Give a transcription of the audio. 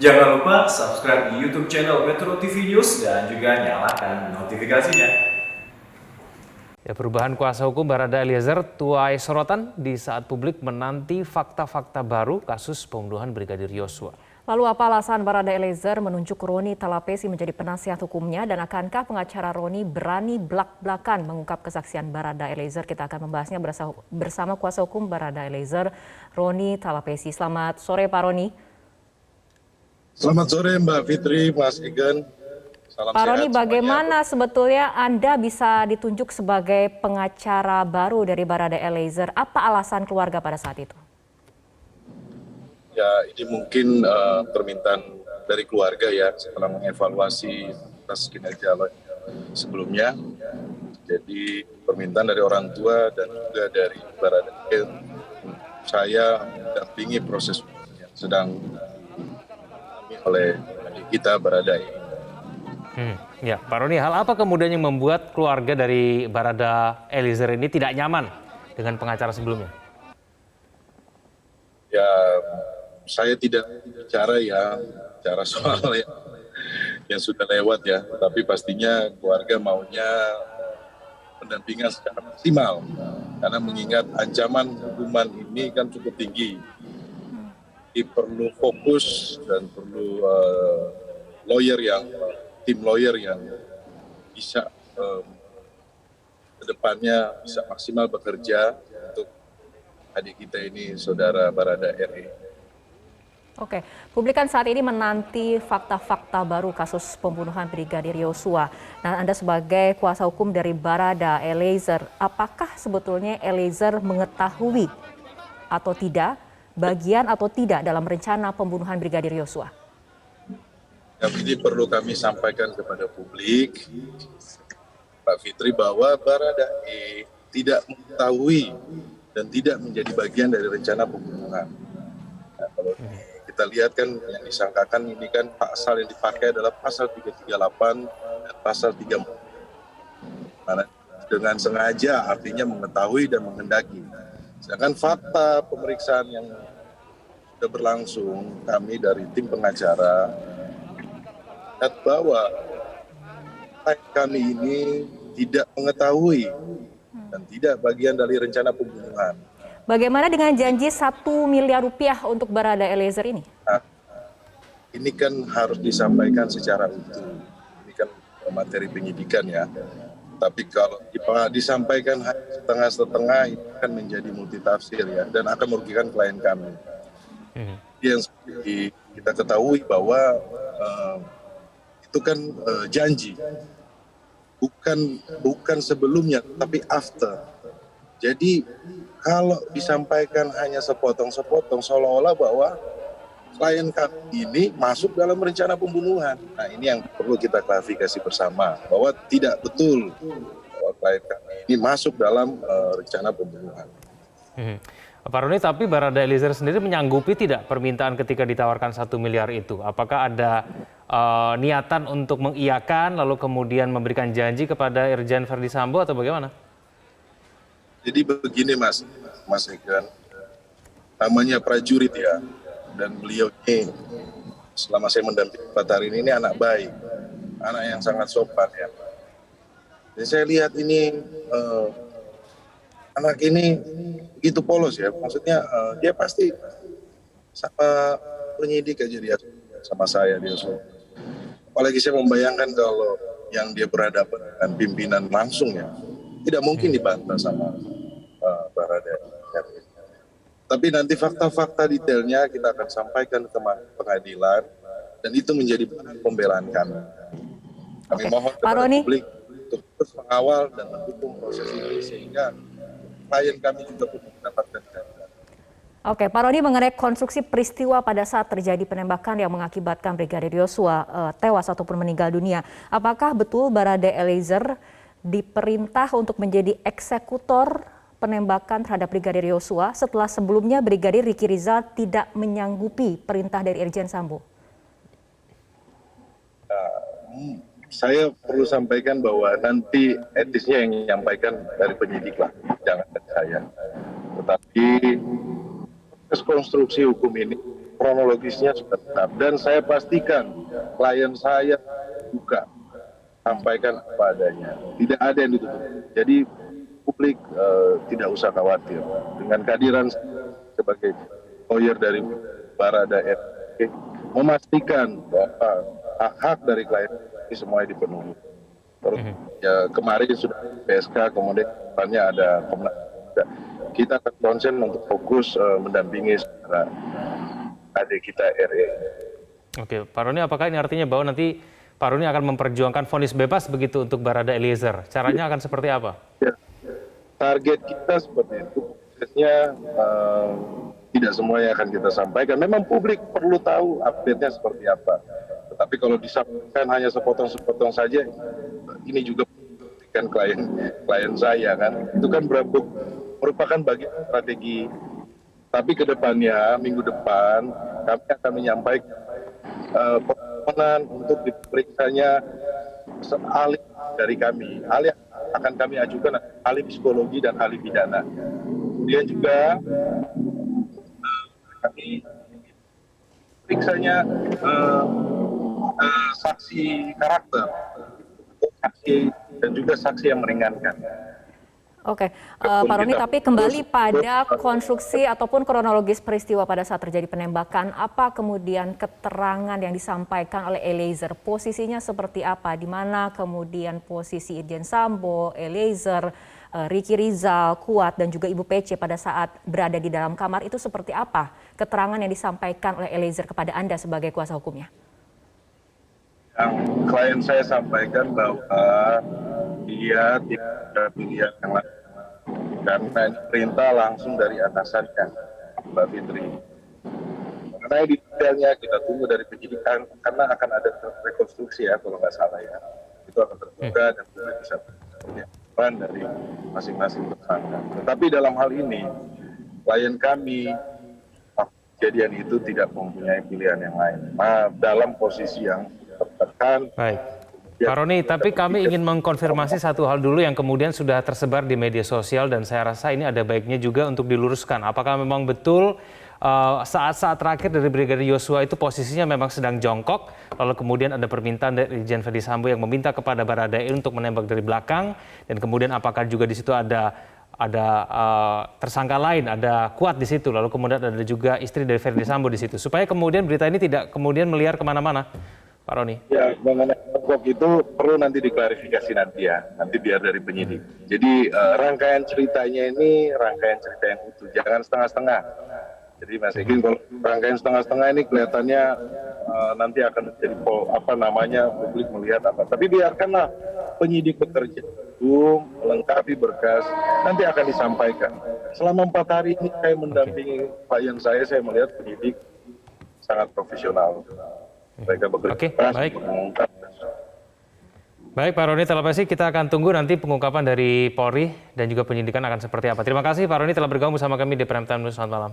Jangan lupa subscribe di YouTube channel Metro TV News dan juga nyalakan notifikasinya. Ya, perubahan kuasa hukum Barada Eliezer tuai sorotan di saat publik menanti fakta-fakta baru kasus pembunuhan Brigadir Yosua. Lalu apa alasan Barada Eliezer menunjuk Roni Talapesi menjadi penasihat hukumnya dan akankah pengacara Roni berani belak-belakan mengungkap kesaksian Barada Eliezer? Kita akan membahasnya bersama kuasa hukum Barada Eliezer, Roni Talapesi. Selamat sore Pak Roni. Selamat sore Mbak Fitri, Mas Igan. Salam Pak Roni, sehat bagaimana semuanya. sebetulnya Anda bisa ditunjuk sebagai pengacara baru dari Barada Eliezer? Apa alasan keluarga pada saat itu? Ya, ini mungkin permintaan dari keluarga ya setelah mengevaluasi atas kinerja sebelumnya. Jadi permintaan dari orang tua dan juga dari Barada Eliezer, saya mendampingi proses yang sedang oleh adik kita Barada ini. Ya, Pak Roni, hal apa kemudian yang membuat keluarga dari Barada Eliezer ini tidak nyaman dengan pengacara sebelumnya? Ya, saya tidak bicara soal yang sudah lewat ya, tapi pastinya keluarga maunya pendampingan secara maksimal karena mengingat ancaman hukuman ini kan cukup tinggi. Jadi perlu fokus dan perlu tim lawyer yang bisa ke depannya bisa maksimal bekerja untuk adik kita ini, saudara Barada RE. Oke, publik kan saat ini menanti fakta-fakta baru kasus pembunuhan Brigadir Yosua. Nah, Anda sebagai kuasa hukum dari Barada Eliezer, apakah sebetulnya Eliezer mengetahui atau tidak, bagian atau tidak dalam rencana pembunuhan Brigadir Yosua? Ini perlu kami sampaikan kepada publik, Pak Fitri, bahwa Barada E tidak mengetahui dan tidak menjadi bagian dari rencana pembunuhan. Nah, kalau kita lihat kan yang disangkakan ini kan pasal yang dipakai adalah pasal 338 dan pasal 34. Mana dengan sengaja artinya mengetahui dan menghendaki. Sedangkan fakta pemeriksaan yang sudah berlangsung, kami dari tim pengacara bahwa kami ini tidak mengetahui dan tidak bagian dari rencana pembunuhan. Bagaimana dengan janji 1 miliar rupiah untuk Barada Eliezer ini? Nah, ini kan harus disampaikan secara utuh. Ini kan materi penyidikan ya. Tapi kalau disampaikan setengah-setengah itu kan menjadi multitafsir ya dan akan merugikan klien kami. Yang seperti kita ketahui bahwa itu kan janji, bukan sebelumnya, tapi after. Jadi kalau disampaikan hanya sepotong-sepotong, seolah-olah bahwa klien kami ini masuk dalam rencana pembunuhan. Nah, ini yang perlu kita klarifikasi bersama, bahwa tidak betul bahwa klien kami ini masuk dalam rencana pembunuhan. Pak Roni, tapi Barada Eliezer sendiri menyanggupi tidak permintaan ketika ditawarkan 1 miliar itu? Apakah ada niatan untuk mengiyakan lalu kemudian memberikan janji kepada Irjen Verdi Sambo atau bagaimana? Jadi begini Mas Ikan, namanya prajurit ya, dan beliau ini selama saya mendampingi Pak Tarin ini anak baik, anak yang sangat sopan ya. Jadi saya lihat ini anak ini begitu polos ya, maksudnya dia pasti sama penyidik aja dia sama saya dia so. Apalagi saya membayangkan kalau yang dia berhadapan dengan pimpinan langsung ya, tidak mungkin dibantah sama Barada. Tapi nanti fakta-fakta detailnya kita akan sampaikan ke pengadilan dan itu menjadi pembelaan kami. Kami mohon kepada publik untuk terus mengawal dan mendukung proses ini sehingga klien kami juga mendapatkan keadilan. Oke, Pak Roni, mengenai konstruksi peristiwa pada saat terjadi penembakan yang mengakibatkan Brigadir Yosua tewas ataupun meninggal dunia, apakah betul Barada Eliezer diperintah untuk menjadi eksekutor penembakan terhadap Brigadir Yosua setelah sebelumnya Brigadir Riki Rizal tidak menyanggupi perintah dari Irjen Sambo? Saya perlu sampaikan bahwa nanti etisnya yang menyampaikan dari penyidik lah, jangan dari saya. Tetapi proses konstruksi hukum ini kronologisnya sudah tetap dan saya pastikan klien saya buka sampaikan apa adanya, tidak ada yang ditutup. Jadi publik tidak usah khawatir dengan kehadiran sebagai lawyer dari Baradae memastikan bahwa hak-hak dari klien ini semuanya dipenuhi. Terus ya kemarin sudah PSK, kemudian depannya ada Komnas. Kita akan konsen untuk fokus mendampingi saudara adik kita RE. Oke, Pak Roni, apakah ini artinya bahwa nanti Pak Roni akan memperjuangkan vonis bebas begitu untuk Barada Eliezer? Caranya akan seperti apa? Ya, target kita seperti itu. Prosesnya tidak semuanya akan kita sampaikan. Memang publik perlu tahu update-nya seperti apa. Tetapi kalau disampaikan hanya sepotong-sepotong saja, ini juga kan klien saya kan. Itu kan merupakan bagian strategi. Tapi ke depannya, minggu depan, kami akan menyampaikan permohonan untuk diperiksanya ahli dari kami. Ahli akan kami ajukan ahli psikologi dan ahli pidana. Kemudian juga kami periksanya saksi karakter, saksi dan juga saksi yang meringankan. Oke, Pak Roni, tapi kembali pada konstruksi ataupun kronologis peristiwa pada saat terjadi penembakan, apa kemudian keterangan yang disampaikan oleh Eliezer, posisinya seperti apa, di mana kemudian posisi Irjen Sambo, Eliezer, Ricky Rizal, Kuat, dan juga Ibu PC pada saat berada di dalam kamar itu seperti apa keterangan yang disampaikan oleh Eliezer kepada Anda sebagai kuasa hukumnya? Yang klien saya sampaikan bahwa dia tidak ada pilihan yang lain karena ini perintah langsung dari atasannya, Mbak Fitri. Mengenai detailnya kita tunggu dari penyidikan karena akan ada rekonstruksi ya kalau nggak salah ya. Itu akan terbuka dan kita bisa penyampaian dari masing-masing tersangka. Tetapi dalam hal ini klien kami kejadian itu tidak mempunyai pilihan yang lain. Dalam posisi yang tertekan. Baik. Pak Roni, tapi kami ingin mengkonfirmasi satu hal dulu yang kemudian sudah tersebar di media sosial dan saya rasa ini ada baiknya juga untuk diluruskan. Apakah memang betul saat-saat terakhir dari Brigadir Yosua itu posisinya memang sedang jongkok, lalu kemudian ada permintaan dari Irjen Verdi Sambo yang meminta kepada Baradae untuk menembak dari belakang, dan kemudian apakah juga di situ ada tersangka lain, ada Kuat di situ, lalu kemudian ada juga istri dari Verdi Sambo di situ, supaya kemudian berita ini tidak kemudian meliar kemana-mana, Pak Roni. Ya, mengenai jongkok itu perlu nanti diklarifikasi nanti ya, nanti biar dari penyidik. Jadi rangkaian ceritanya ini rangkaian cerita yang utuh, jangan setengah-setengah. Jadi Mas Egin, kalau rangkaian setengah-setengah ini kelihatannya nanti akan menjadi publik melihat apa. Tapi biarkanlah penyidik bekerja, melengkapi berkas, nanti akan disampaikan. Selama 4 hari ini saya mendampingi klien saya melihat penyidik sangat profesional. Mereka bekerja keras untuk mengungkap. Baik Pak Roni Talapesi, kita akan tunggu nanti pengungkapan dari Polri dan juga penyidikan akan seperti apa. Terima kasih Pak Roni telah bergabung bersama kami di Prime Time News. Selamat malam.